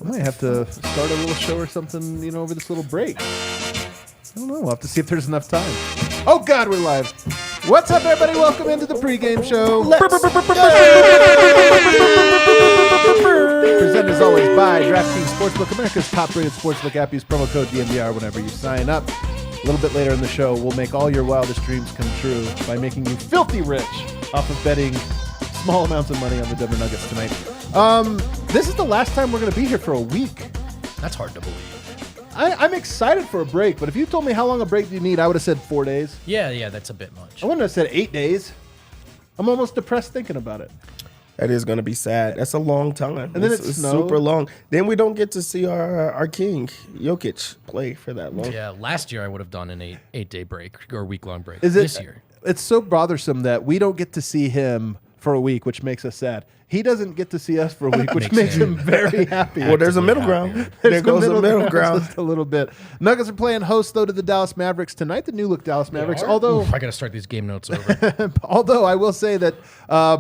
I might have to start a little show or something, over this little break. I don't know. We'll have to see if there's enough time. Oh, God, we're live. What's up, everybody? Welcome into the pregame show. Presented as always by DraftKings Sportsbook, America's top-rated sportsbook app. Use promo code DNVR whenever you sign up. A little bit later in the show, we'll make all your wildest dreams come true by making you filthy rich off of betting small amounts of money on the Denver Nuggets tonight. This is the last time we're going to be here for a week. That's hard to believe. I'm excited for a break, but if you told me how long a break do you need, I would have said 4 days. Yeah, that's a bit much. I wouldn't have said 8 days. I'm almost depressed thinking about it. That is going to be sad. That's a long time. And then it's super long. Then we don't get to see our king, Jokic, play for that long. Yeah, last year I would have done an 8-day break or a week-long break. This year? It's so bothersome that we don't get to see him for a week, which makes us sad. He doesn't get to see us for a week, which makes him very happy. Well, there's a middle ground. There goes a middle ground. Just a little bit. Nuggets are playing host, though, to the Dallas Mavericks tonight, the new-look Dallas Mavericks. Although I got to start these game notes over. Although I will say that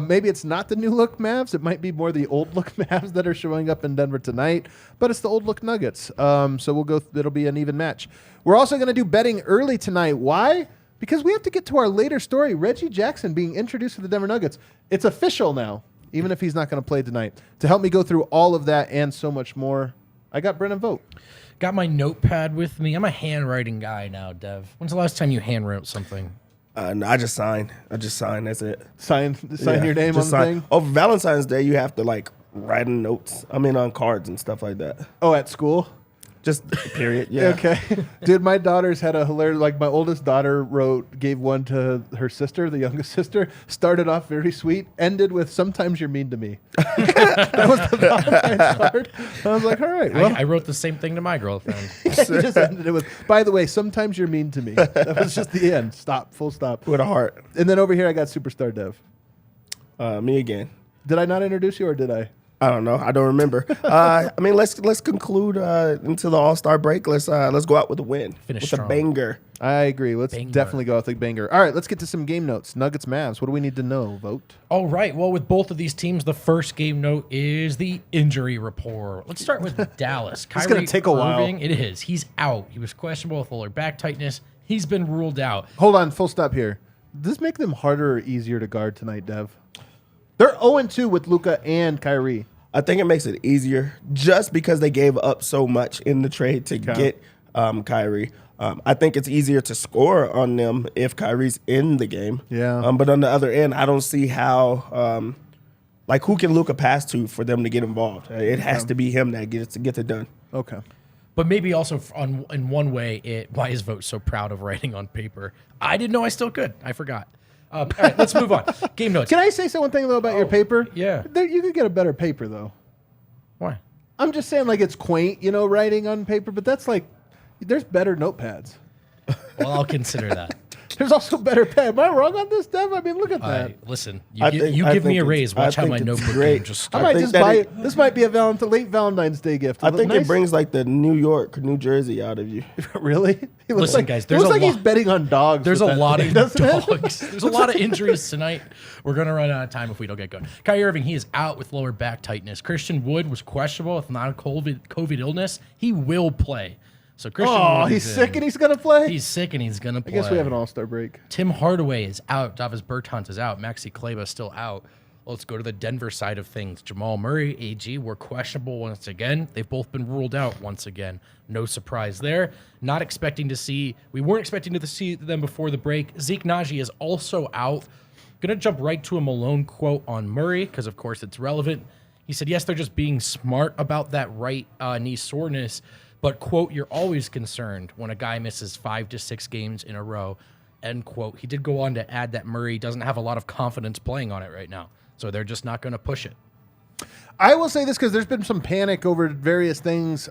maybe it's not the new-look Mavs. It might be more the old-look Mavs that are showing up in Denver tonight. But it's the old-look Nuggets. So we'll go. It'll be an even match. We're also going to do betting early tonight. Why? Because we have to get to our later story. Reggie Jackson being introduced to the Denver Nuggets. It's official now, even if he's not going to play tonight. To help me go through all of that and so much more, I got Brennan Vogt. Got my notepad with me. I'm a handwriting guy now, Dev. When's the last time you handwrote something? No, I just sign. That's it. Sign your name on the thing? Oh, Valentine's Day, you have to, write in notes. On cards and stuff like that. Oh, at school? Just period, yeah. Okay. Dude, my daughters had a hilarious, my oldest daughter gave one to her sister, the youngest sister, started off very sweet, ended with, sometimes you're mean to me. That was the Valentine's card. I was like, all right. Well. I wrote the same thing to my girlfriend. He just ended it with, by the way, sometimes you're mean to me. That was just the end. Stop. Full stop. With a heart. And then over here, I got Superstar Dev. Me again. Did I not introduce you or did I? I don't know. I don't remember. Let's conclude into the All-Star break. Let's go out with a win. Finish with strong. A banger. I agree. Let's definitely go out with a banger. All right, let's get to some game notes. Nuggets, Mavs. What do we need to know, Vogt? All right. Well, with both of these teams, the first game note is the injury report. Let's start with Dallas. It's going to take a while. It is. He's out. He was questionable with lower back tightness. He's been ruled out. Hold on. Full stop here. Does this make them harder or easier to guard tonight, Dev? They're 0-2 with Luka and Kyrie. I think it makes it easier just because they gave up so much in the trade to get Kyrie. I think it's easier to score on them if Kyrie's in the game. Yeah. But on the other end, I don't see how who can Luka pass to for them to get involved? It has to be him that gets it done. Okay. But maybe also in one way, why is Vogt so proud of writing on paper? I didn't know I still could. I forgot. All right, let's move on. Game notes. Can I say one thing, though, about your paper? Yeah. You could get a better paper, though. Why? I'm just saying, it's quaint, writing on paper, but that's there's better notepads. Well, I'll consider that. There's also better pen. Am I wrong on this, Dev? Look at that. Listen, you give me a raise. Watch how my notebook game just starts. I might just buy it. This might be a late Valentine's Day gift. I think it brings the New Jersey out of you. Really? Listen, guys, it looks like he's betting on dogs. There's a lot of dogs. There's a lot of injuries tonight. We're going to run out of time if we don't get going. Kyrie Irving, he is out with lower back tightness. Christian Wood was questionable with non-COVID illness. He will play. So Christian Wood he's sick and he's going to play? He's sick and he's going to play. I guess we have an all-star break. Tim Hardaway is out. Davis Bertans is out. Maxi Kleber is still out. Let's go to the Denver side of things. Jamal Murray, AG, were questionable once again. They've both been ruled out once again. No surprise there. We weren't expecting to see them before the break. Zeke Naji is also out. Going to jump right to a Malone quote on Murray because, of course, it's relevant. He said, yes, they're just being smart about that right knee soreness. But, quote, you're always concerned when a guy misses 5 to 6 games in a row, end quote. He did go on to add that Murray doesn't have a lot of confidence playing on it right now, so they're just not going to push it. I will say this because there's been some panic over various things.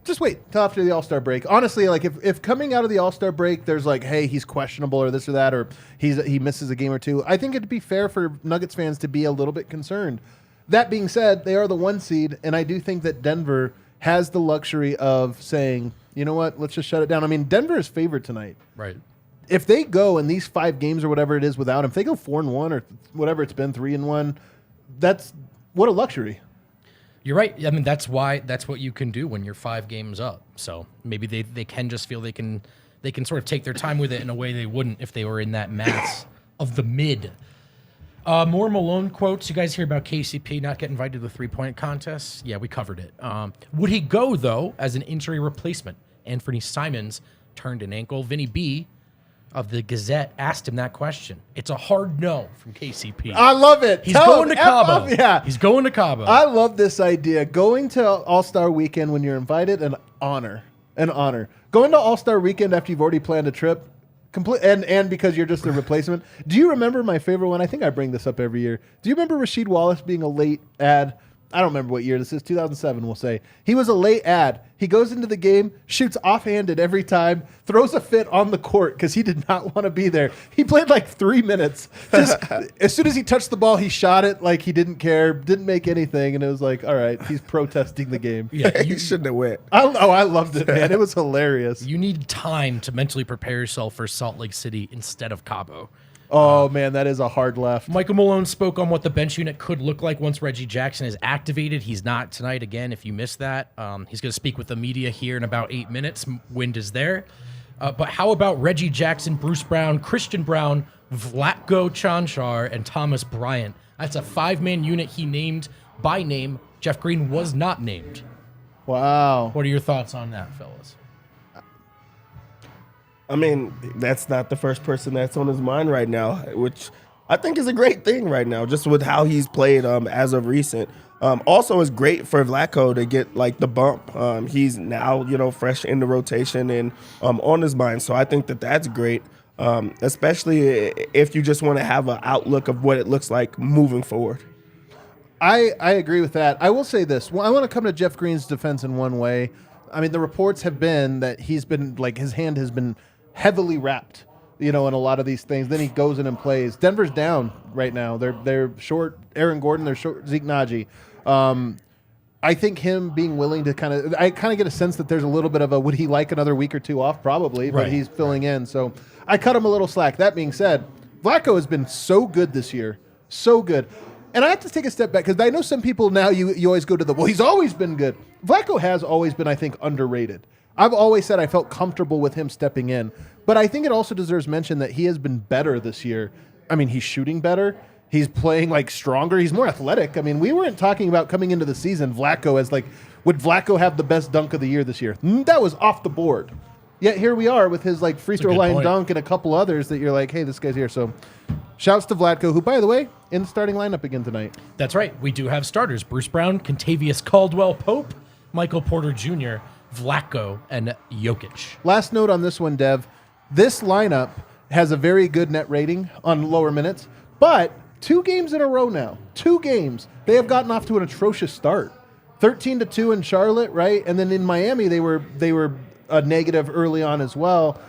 Just wait till after the All-Star break. Honestly, if coming out of the All-Star break, there's hey, he's questionable or this or that, or he misses a game or two, I think it'd be fair for Nuggets fans to be a little bit concerned. That being said, they are the 1 seed, and I do think that Denver has the luxury of saying, you know what, let's just shut it down. Denver is favored tonight. Right. If they go in these 5 games or whatever it is without him, if they go 4-1 or whatever it's been, 3-1, that's what a luxury. You're right. I mean, that's what you can do when you're 5 games up. So maybe they can just feel they can sort of take their time with it in a way they wouldn't if they were in that mass of the mid. More Malone quotes. You guys hear about KCP not getting invited to the three-point contest? Yeah, we covered it. Would he go, though, as an injury replacement? Anthony Simons turned an ankle. Vinny B of the Gazette asked him that question. It's a hard no from KCP. I love it. He's going to Cabo. Yeah. He's going to Cabo. I love this idea. Going to All-Star Weekend when you're invited, an honor. An honor. Going to All-Star Weekend after you've already planned a trip, and because you're just a replacement. Do you remember my favorite one? I think I bring this up every year. Do you remember Rasheed Wallace being a late ad? I don't remember what year this is, 2007, we'll say. He was a late ad. He goes into the game, shoots offhanded every time, throws a fit on the court because he did not want to be there. He played like 3 minutes. Just as soon as he touched the ball, he shot it like he didn't care, didn't make anything, and it was like, all right, he's protesting the game. Yeah, You shouldn't have went. I loved it, man. It was hilarious. You need time to mentally prepare yourself for Salt Lake City instead of Cabo. Oh, man, that is a hard left. Michael Malone spoke on what the bench unit could look like once Reggie Jackson is activated. He's not tonight again, if you missed that. He's going to speak with the media here in about 8 minutes. Wind is there. But how about Reggie Jackson, Bruce Brown, Christian Brown, Vlatko Cancar, and Thomas Bryant? That's a 5-man unit he named by name. Jeff Green was not named. Wow. What are your thoughts on that, fellas? I mean, that's not the first person that's on his mind right now, which I think is a great thing right now, just with how he's played as of recent. Also, it's great for Vlatko to get like the bump. He's now, fresh in the rotation and on his mind. So I think that's great, especially if you just want to have an outlook of what it looks like moving forward. I agree with that. I will say this. Well, I want to come to Jeff Green's defense in one way. I mean, the reports have been that he's been like his hand has been heavily wrapped, in a lot of these things. Then he goes in and plays. Denver's down right now. They're short Aaron Gordon. They're short Zeke Naji. I think him being willing to I get a sense that there's a little bit of a, would he like another week or two off? Probably, but he's filling in. So I cut him a little slack. That being said, Vlatko has been so good this year. So good. And I have to take a step back because I know some people now you always go to he's always been good. Vlatko has always been, I think, underrated. I've always said I felt comfortable with him stepping in. But I think it also deserves mention that he has been better this year. I mean, he's shooting better. He's playing like stronger. He's more athletic. I mean, we weren't talking about coming into the season Vlatko as like, would Vlatko have the best dunk of the year this year? That was off the board. Yet here we are with his like free throw line dunk and a couple others that you're like, hey, this guy's here. So shouts to Vlatko, who, by the way, in the starting lineup again tonight. That's right. We do have starters. Bruce Brown, Kentavious Caldwell-Pope, Michael Porter Jr., Vlatko, and Jokic. Last note on this one, Dev. This lineup has a very good net rating on lower minutes, but 2 games in a row now, 2 games, they have gotten off to an atrocious start. 13-2 in Charlotte, right? And then in Miami, they were a negative early on as well.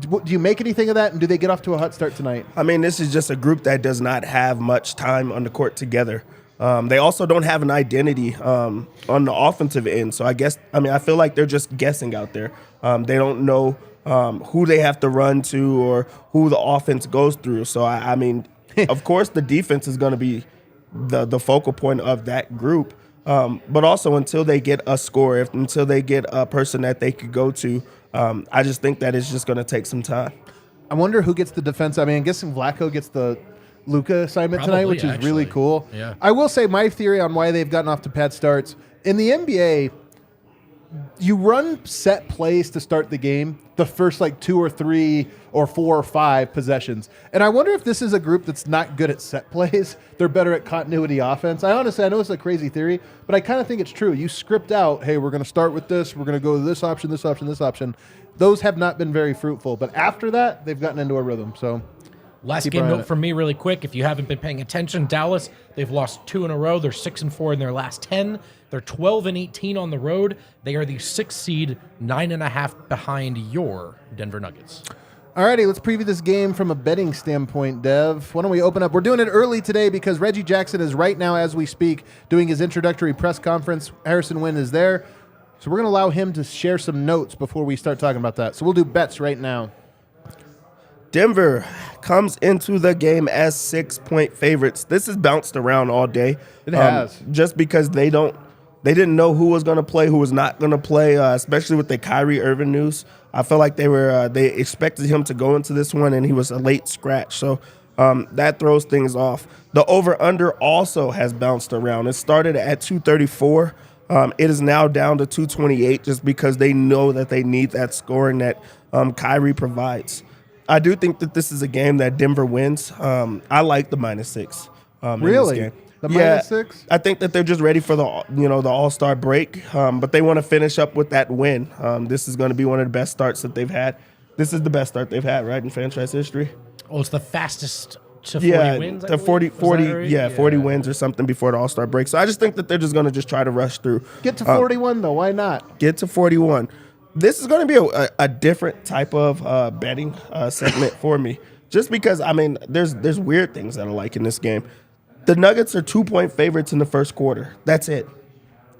Do you make anything of that, and do they get off to a hot start tonight? I mean, this is just a group that does not have much time on the court together. They also don't have an identity on the offensive end. So I feel like they're just guessing out there. They don't know who they have to run to or who the offense goes through. So, I mean, of course, the defense is going to be the focal point of that group. But also until they get a score, until they get a person that they could go to, I just think that it's just going to take some time. I wonder who gets the defense. I mean, I'm guessing Vlatko gets the Luka assignment tonight, which is really cool. Yeah. I will say my theory on why they've gotten off to bad starts. In the NBA, you run set plays to start the game the first like 2 or 3 or 4 or 5 possessions. And I wonder if this is a group that's not good at set plays. They're better at continuity offense. I know it's a crazy theory, but I kind of think it's true. You script out, hey, we're going to start with this. We're going to go to this option, this option, this option. Those have not been very fruitful. But after that, they've gotten into a rhythm. So last game note from me really quick. If you haven't been paying attention, Dallas, they've lost 2 in a row. They're 6-4 in their last 10. They're 12-18 on the road. They are the 6th seed, 9.5 behind your Denver Nuggets. All righty, let's preview this game from a betting standpoint, Dev. Why don't we open up? We're doing it early today because Reggie Jackson is right now, as we speak, doing his introductory press conference. Harrison Wind is there. So we're going to allow him to share some notes before we start talking about that. So we'll do bets right now. Denver comes into the game as 6-point favorites. This has bounced around all day. It has. Just because they don't They didn't know who was going to play, who was not going to play, especially with the Kyrie Irving news. I feel like they expected him to go into this one, and he was a late scratch. So that throws things off. The over-under also has bounced around. It started at 234. It is now down to 228 just because they know that they need that scoring that Kyrie provides. I do think that this is a game that Denver wins. I like the -6. Really? In this game. The -6? I think that they're just ready for the All-Star break, but they want to finish up with that win. This is going to be one of the best starts that they've had. This is the best start they've had, right, in franchise history. Oh, it's the fastest to 40 wins. To 40, right? 40 wins or something before the All-Star break. So I just think that they're just going to try to rush through. Get to 41 though. Why not? Get to 41. This is going to be a different type of betting segment for me, just because there's weird things that I like in this game. The Nuggets are 2-point favorites in the first quarter. That's it.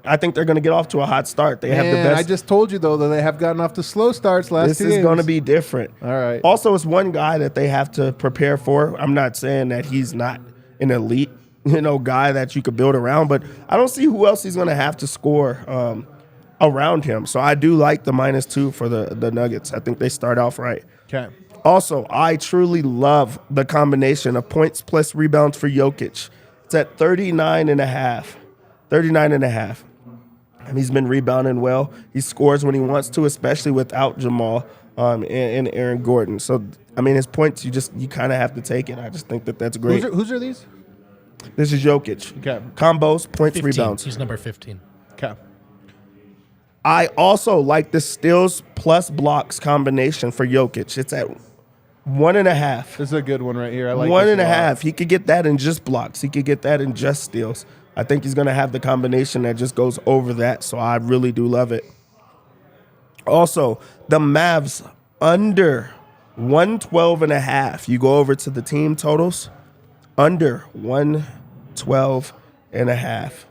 I think they're going to get off to a hot start. They have the best. I just told you, though, that they have gotten off to slow starts last This two is games. going to be different. All right. Also, it's one guy that they have to prepare for. I'm not saying that he's not an elite, guy that you could build around, but I don't see who else he's going to have to score around him. So I do like the -2 for the Nuggets. I think they start off right. Okay. Also, I truly love the combination of points plus rebounds for Jokic. It's at 39.5. 39.5. And he's been rebounding well. He scores when he wants to, especially without Jamal and Aaron Gordon. So, his points, you kind of have to take it. I just think that that's great. Whose are these? This is Jokic. Okay. Combos, points, 15. rebounds. He's number 15. Okay. I also like the steals plus blocks combination for Jokic. It's at 1.5. This is a good one right here. I like 1.5. He could get that in just blocks. He could get that in just steals. I think he's going to have the combination that just goes over that, so I really do love it. Also, the Mavs under 112.5. You go over to the team totals, under 112.5.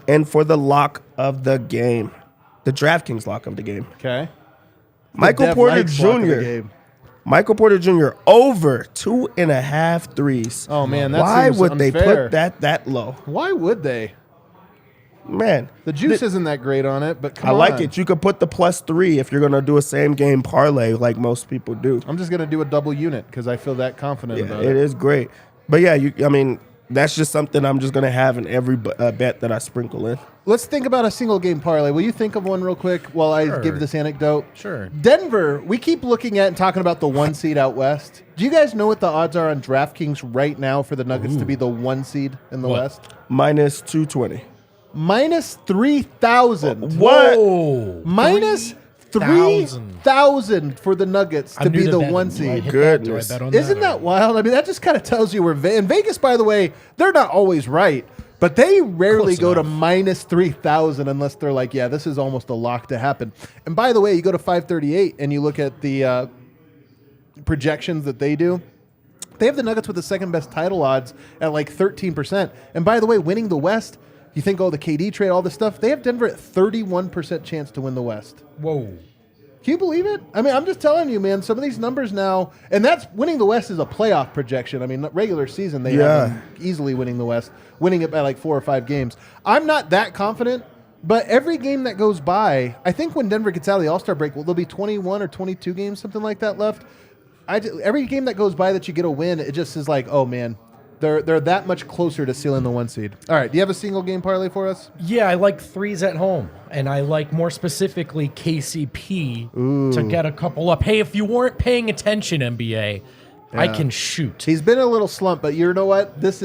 And for the lock of the game, the DraftKings lock of the game, Okay. Michael Porter Jr. Michael Porter Jr. over 2.5 threes. Oh, man, that Why seems would they unfair. put that low? Why would they? Man, The juice isn't that great on it, but come I on. like it. You could put the +3 if you're going to do a same game parlay like most people do. I'm just going to do a double unit because I feel that confident about It it. is great. But yeah, that's just something I'm just going to have in every bet that I sprinkle in. Let's think about a single game parlay. Will you think of one real quick while I Sure. give this anecdote? Sure. Denver, we keep looking at and talking about the 1 seed out west. Do you guys know what the odds are on DraftKings right now for the Nuggets to be the 1 seed in the What? West? -220. Minus 3,000. What? Whoa. Minus 3,000 for the Nuggets to be the 1 seed. Goodness. Isn't that wild? That just kind of tells you where in Vegas, by the way, they're not always right, but they rarely Close go to enough. minus 3,000 unless they're like, yeah, this is almost a lock to happen. And by the way, you go to 538 and you look at the projections that they do. They have the Nuggets with the second best title odds at like 13%. And by the way, winning the West, you think, the KD trade, all this stuff, they have Denver at 31% chance to win the West. Whoa. Can you believe it? I'm just telling you, man, some of these numbers now, and that's winning the West is a playoff projection. Regular season, they have them easily winning the West, winning it by like 4 or 5 games. I'm not that confident, but every game that goes by, I think when Denver gets out of the All-Star break, there'll be 21 or 22 games, something like that left. Every game that goes by that you get a win, it just is like, oh, man, they're that much closer to sealing the 1 seed. All right, do you have a single game parlay for us? Yeah, I like threes at home, and I like more specifically KCP to get a couple up. Hey, if you weren't paying attention, NBA, I can shoot. He's been in a little slump, but you know what? This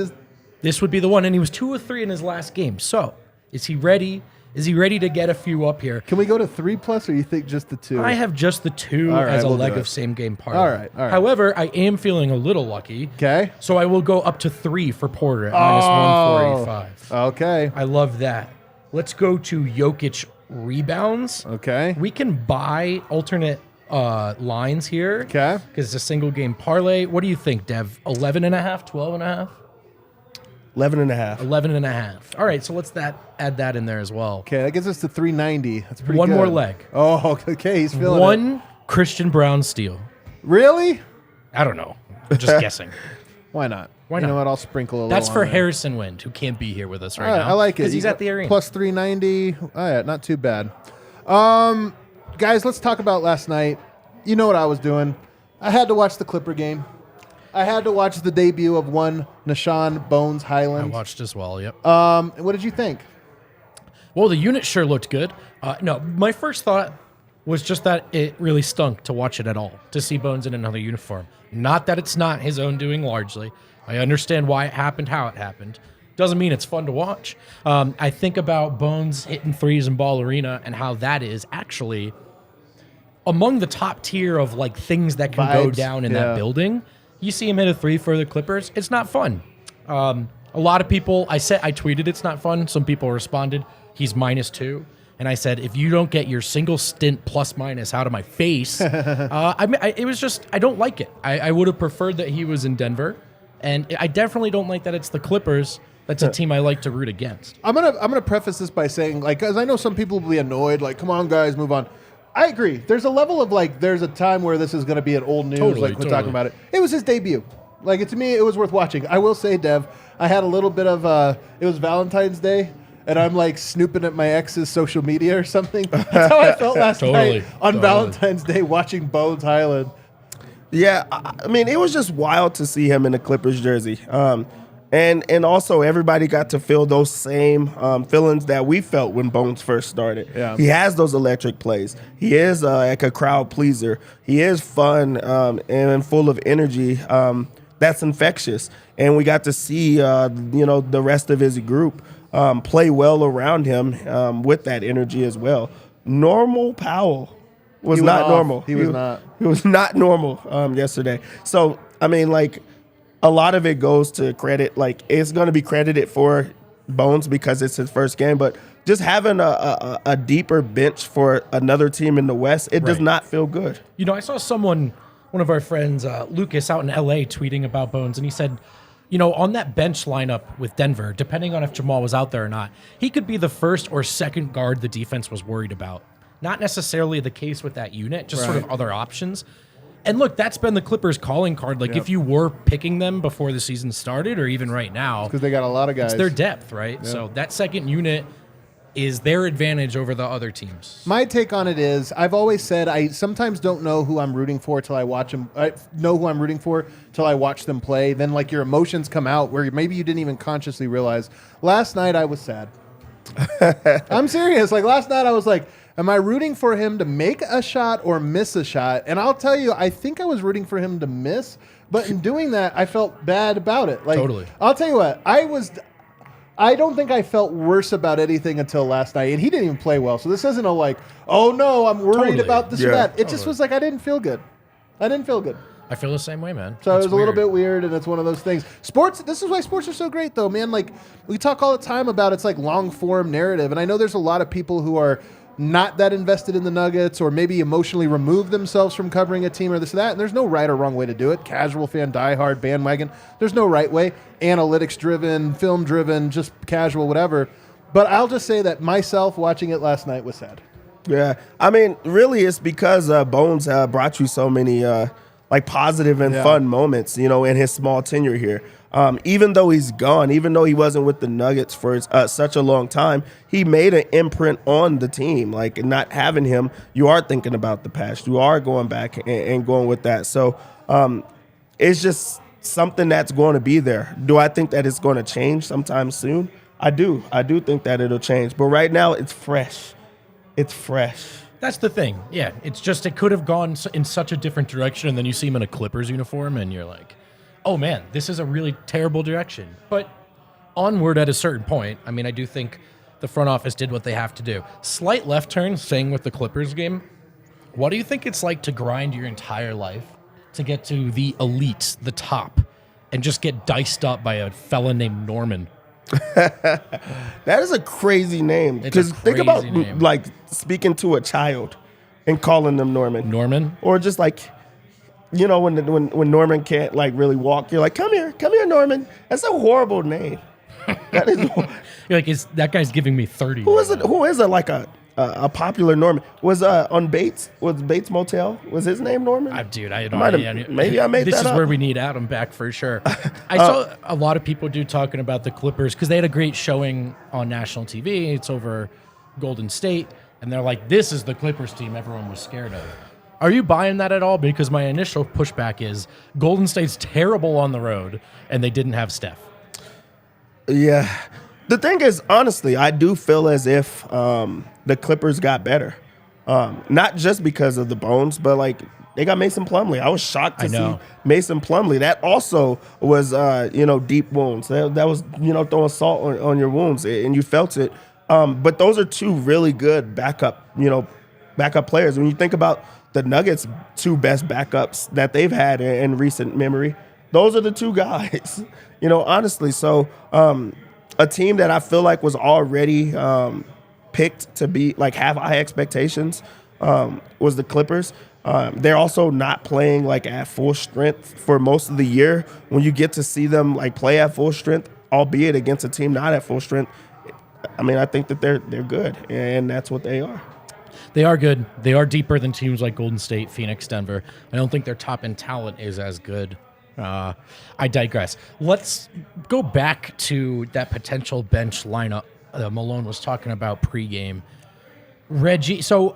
This would be the one, and he was 2 or 3 in his last game. So, is he ready? Is he ready to get a few up here? Can we go to 3+, or you think just the 2? I have just the 2 All right, as a we'll leg do it. of same game parlay. All right. However, I am feeling a little lucky. Okay. So I will go up to 3 for Porter at -145. Okay. I love that. Let's go to Jokic rebounds. Okay. We can buy alternate lines here. Okay. Because it's a single game parlay. What do you think, Dev? 11.5, 12.5? 11.5. 11.5. All right, so let's add that in there as well. Okay, that gets us to 390. That's pretty One good. more leg. Oh, okay. He's feeling it. One Christian Brown steal. Really? I don't know. I'm just guessing. Why not? Why You not? know what? I'll sprinkle a little. That's for on there. Harrison Wind, who can't be here with us right All now. I like it. Because he's You at got the arena. Plus 390. Oh, yeah, not too bad. Guys, let's talk about last night. You know what I was doing. I had to watch the Clipper game. I had to watch the debut of one Nashawn Bones I Highland. watched as well, yep. What did you think? Well, the unit sure looked good. No, my first thought was just that it really stunk to watch it at all, to see Bones in another uniform. Not that it's not his own doing largely. I understand why it happened, how it happened. Doesn't mean it's fun to watch. I think about Bones hitting threes in Ball Arena and how that is actually among the top tier of like things that can go Vibes, down in yeah. that building. You see him hit a three for the Clippers. It's not fun. A lot of people, I tweeted it's not fun. Some people responded, he's -2. And I said, if you don't get your single stint plus minus out of my face, it was just, I don't like it. I would have preferred that he was in Denver. And I definitely don't like that it's the Clippers. That's a team I like to root against. I'm gonna preface this by saying, like, because I know some people will be annoyed, like, come on, guys, move on. I agree. There's a level of, like, there's a time where this is going to be an old news, like, we're talking about it. It was his debut. Like, to me, it was worth watching. I will say, Dev, I had a little bit of, it was Valentine's Day, and I'm, like, snooping at my ex's social media or something. That's how I felt last night on Valentine's Day watching Bones Highland. Yeah, I mean, it was just wild to see him in the Clippers jersey. And also everybody got to feel those same feelings that we felt when Bones first started. Yeah. He has those electric plays. He is like a crowd pleaser. He is fun and full of energy. That's infectious. And we got to see, the rest of his group play well around him with that energy as well. Normal Powell was not normal. He was not. He was not normal yesterday. So, I mean, like, a lot of it goes to credit. Like, it's going to be credited for Bones because it's his first game. But just having a deeper bench for another team in the West, it does not feel good. You know, I saw one of our friends, Lucas, out in L.A. tweeting about Bones, and he said, you know, on that bench lineup with Denver, depending on if Jamal was out there or not, he could be the first or second guard the defense was worried about. Not necessarily the case with that unit, just sort of other options. And look, that's been the Clippers' calling card. Like, if you were picking them before the season started or even right now, Because they got a lot of guys. it's their depth, right? Yeah. So that second unit is their advantage over the other teams. My take on it is, I've always said I sometimes don't know who I'm rooting for till I watch them. I know who I'm rooting for till I watch them play. Then, like, your emotions come out where maybe you didn't even consciously realize. Last night, I was sad. I'm serious. Like, last night, I was like, am I rooting for him to make a shot or miss a shot? And I'll tell you, I think I was rooting for him to miss. But in doing that, I felt bad about it. Like, Totally. I'll tell you what, I don't think I felt worse about anything until last night. And he didn't even play well. So this isn't a like, oh no, I'm worried about this or that. It just was like, I didn't feel good. I didn't feel good. I feel the same way, man. So it was a little bit weird, and it's one of those things. Sports, this is why sports are so great, though, man. Like, we talk all the time about it's like long-form narrative. And I know there's a lot of people who are not that invested in the Nuggets or maybe emotionally remove themselves from covering a team or this or that. And there's no right or wrong way to do it. Casual fan, diehard, bandwagon. There's no right way. Analytics-driven, film-driven, just casual, whatever. But I'll just say that myself watching it last night was sad. Yeah. I mean, really, it's because Bones brought you so many like positive and fun moments, you know, in his small tenure here. Even though he's gone, even though he wasn't with the Nuggets for such a long time, he made an imprint on the team. Like, not having him, you are thinking about the past. You are going back and going with that. So it's just something that's going to be there. Do I think that it's going to change sometime soon? I do. I do think that it'll change. But right now, it's fresh. It's fresh. That's the thing. Yeah, it's just it could have gone in such a different direction, and then you see him in a Clippers uniform, and you're like, oh, man, this is a really terrible direction. But onward at a certain point, I mean, I do think the front office did what they have to do. Slight left turn, staying with the Clippers game. What do you think it's like to grind your entire life to get to the elite, the top, and just get diced up by a fella named Norman? That is a crazy name. Because think about name. Like speaking to a child and calling them Norman. Norman? Or just like, you know, when Norman can't like really walk, you're like, come here, Norman. That's a horrible name. That is. You're like, that guy's giving me 30. Who is it? Who is it? Like a a popular Norman. Was on Bates Motel? Was his name Norman? Dude, I don't know. Maybe I made this that is up. where we need Adam back for sure. I saw a lot of people talking about the Clippers because they had a great showing on national TV. It's over Golden State, and they're like, "This is the Clippers team everyone was scared of." Are you buying that at all? Because my initial pushback is Golden State's terrible on the road, and they didn't have Steph. Yeah. The thing is, honestly, I do feel as if the Clippers got better. Not just because of the bones, but like they got Mason Plumlee. I was shocked to see Mason Plumlee. That also was, deep wounds. That was, throwing salt on your wounds, and you felt it. But those are two really good backup players. When you think about the Nuggets' two best backups that they've had in recent memory, those are the two guys, honestly. So a team that I feel like was already picked to be like have high expectations was the Clippers. They're also not playing like at full strength for most of the year. When you get to see them like play at full strength, albeit against a team not at full strength, I mean, I think that they're good, and that's what they are. They are good. They are deeper than teams like Golden State, Phoenix, Denver. I don't think their top end talent is as good. I digress. Let's go back to that potential bench lineup Malone was talking about pregame. Reggie, so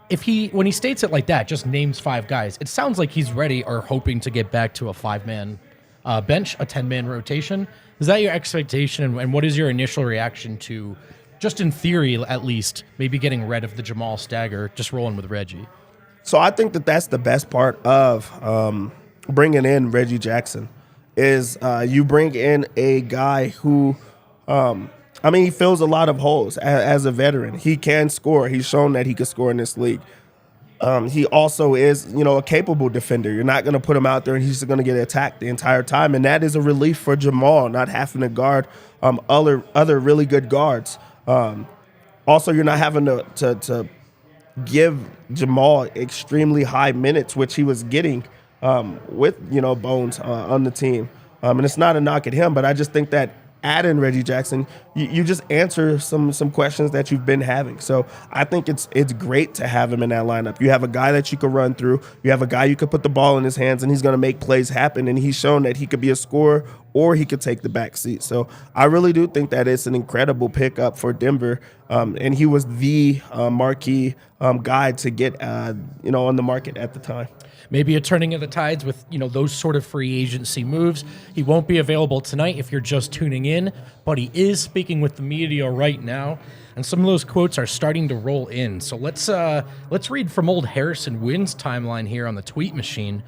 when he states it like that, just names 5 guys, it sounds like he's ready or hoping to get back to a 5-man bench, a 10-man rotation. Is that your expectation, and what is your initial reaction to, just in theory at least, maybe getting rid of the Jamal stagger, just rolling with Reggie? So I think that that's the best part of bringing in Reggie Jackson is you bring in a guy who, he fills a lot of holes as a veteran. He can score. He's shown that he can score in this league. He also is, a capable defender. You're not going to put him out there and he's going to get attacked the entire time. And that is a relief for Jamal, not having to guard other really good guards. Also, you're not having to give Jamal extremely high minutes, which he was getting with, Bones on the team. And it's not a knock at him, but I just think that add in Reggie Jackson, you just answer some questions that you've been having. So I think it's great to have him in that lineup. You have a guy that you can run through. You have a guy you could put the ball in his hands, and he's going to make plays happen. And he's shown that he could be a scorer or he could take the back seat. So I really do think that it's an incredible pickup for Denver. And he was the marquee guy to get on the market at the time. Maybe a turning of the tides with, those sort of free agency moves. He won't be available tonight if you're just tuning in, but he is speaking with the media right now, and some of those quotes are starting to roll in. So let's read from old Harrison Wynn's timeline here on the tweet machine.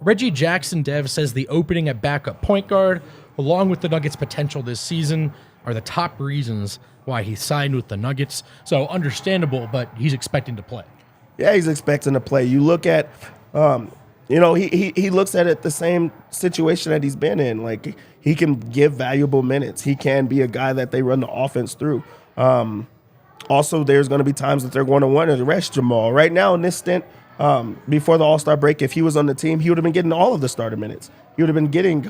Reggie Jackson Dev says the opening at backup point guard, along with the Nuggets' potential this season, are the top reasons why he signed with the Nuggets. So understandable, but he's expecting to play. Yeah, he's expecting to play. You look at he looks at it the same situation that he's been in. Like, he can give valuable minutes. He can be a guy that they run the offense through. Also, there's going to be times that they're going to want to rest Jamal. Right now, in this stint, before the All-Star break, if he was on the team, he would have been getting all of the starter minutes. He would have been getting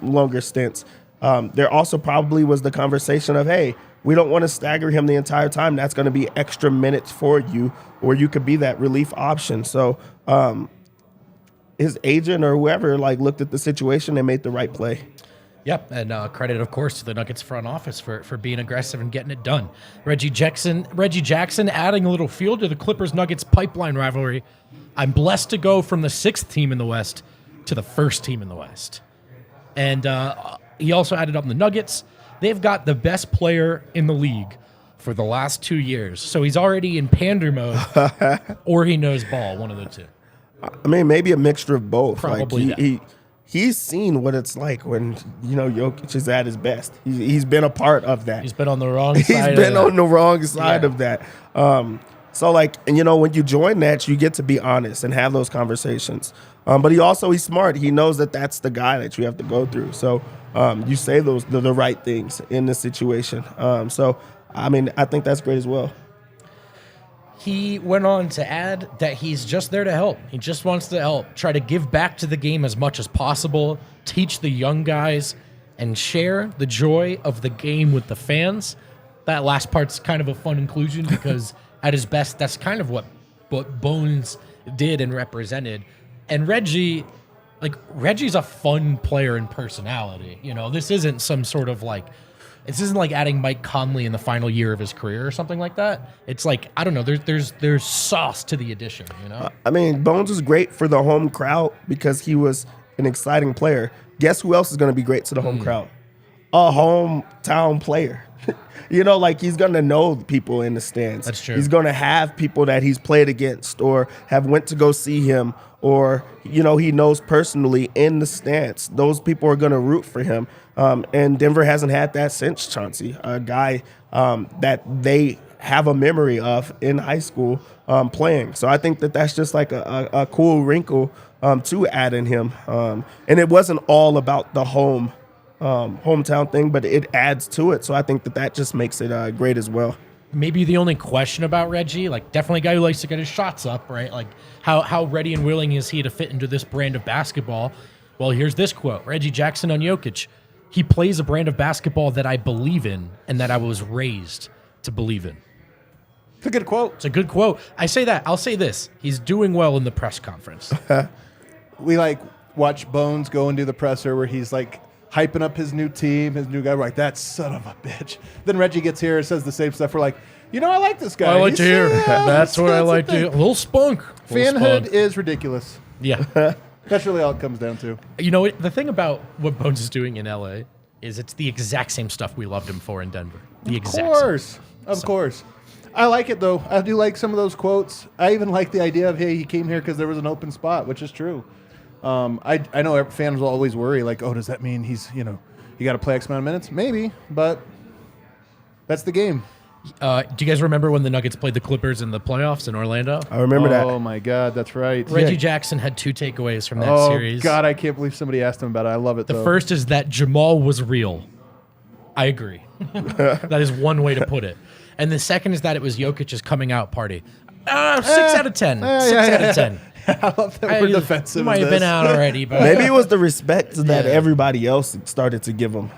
longer stints. There also probably was the conversation of, hey, we don't want to stagger him the entire time. That's going to be extra minutes for you, or you could be that relief option. So, his agent or whoever looked at the situation and made the right play. Yep, and credit, of course, to the Nuggets front office for being aggressive and getting it done. Reggie Jackson adding a little fuel to the Clippers-Nuggets pipeline rivalry. I'm blessed to go from the 6th team in the West to the 1st team in the West. And he also added up the Nuggets. They've got the best player in the league for the last 2 years. So he's already in pander mode, or he knows ball, one of the two. I mean, maybe a mixture of both. Probably he's seen what it's like when Jokic is at his best. He's been a part of that. He's been on the wrong side. He's been on the wrong side of that. So when you join that, you get to be honest and have those conversations. But he's smart. He knows that that's the guy that you have to go through. So you say the right things in this situation. I think that's great as well. He went on to add that he's just there to help. He just wants to help, try to give back to the game as much as possible, teach the young guys, and share the joy of the game with the fans. That last part's kind of a fun inclusion because at his best, that's kind of what Bones did and represented. And Reggie's a fun player in personality. You know, this isn't some sort of like, this isn't like adding Mike Conley in the final year of his career or something like that. It's like, I don't know, there's sauce to the addition, you know? I mean, Bones was great for the home crowd because he was an exciting player. Guess who else is going to be great to the home crowd? A hometown player. You know, like he's going to know people in the stands. That's true. He's going to have people that he's played against or have went to go see him or, you know, he knows personally in the stands. Those people are going to root for him. And Denver hasn't had that since Chauncey, a guy that they have a memory of in high school playing. So I think that that's just like a cool wrinkle to add in him. And it wasn't all about the hometown thing, but it adds to it. So I think that just makes it great as well. Maybe the only question about Reggie, like definitely a guy who likes to get his shots up, right? Like how ready and willing is he to fit into this brand of basketball? Well, here's this quote. Reggie Jackson on Jokic. He plays a brand of basketball that I believe in and that I was raised to believe in. It's a good quote. It's a good quote. I say that. I'll say this. He's doing well in the press conference. We watch Bones go and do the presser where he's like hyping up his new team, his new guy. We're like, that son of a bitch. Then Reggie gets here and says the same stuff. We're like, you know, I like this guy. I like to hear. That's what I like to hear. A little spunk. Fanhood is ridiculous. Yeah. That's really all it comes down to. You know, the thing about what Bones is doing in LA is it's the exact same stuff we loved him for in Denver. Of course. I like it, though. I do like some of those quotes. I even like the idea of, hey, he came here because there was an open spot, which is true. I know fans will always worry, like, oh, does that mean he's, you got to play X amount of minutes? Maybe, but that's the game. Do you guys remember when the Nuggets played the Clippers in the playoffs in Orlando? I remember that. Oh, my God, that's right. Reggie Jackson had 2 takeaways from that series. Oh, God, I can't believe somebody asked him about it. I love it, The first is that Jamal was real. I agree. That is one way to put it. And the second is that it was Jokic's coming out party. 6 out of 10. 6 out of 10. I love that we're defensive. You might have been out already, but Maybe it was the respect that everybody else started to give him.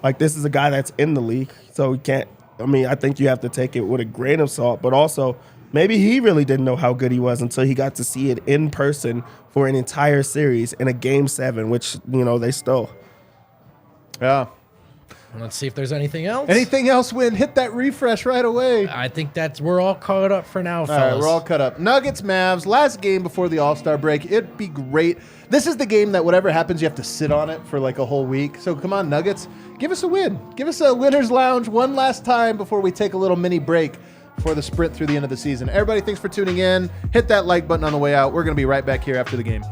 Like, this is a guy that's in the league, so he can't. I mean, I think you have to take it with a grain of salt, but also maybe he really didn't know how good he was until he got to see it in person for an entire series in a Game 7, which, they stole. Yeah. Let's see if there's anything else. Anything else, Win? Hit that refresh right away. I think we're all caught up for now, fellas. All right, we're all caught up. Nuggets, Mavs, last game before the All-Star break. It'd be great. This is the game that whatever happens, you have to sit on it for like a whole week. So come on, Nuggets, give us a win. Give us a winner's lounge one last time before we take a little mini break for the sprint through the end of the season. Everybody, thanks for tuning in. Hit that like button on the way out. We're going to be right back here after the game.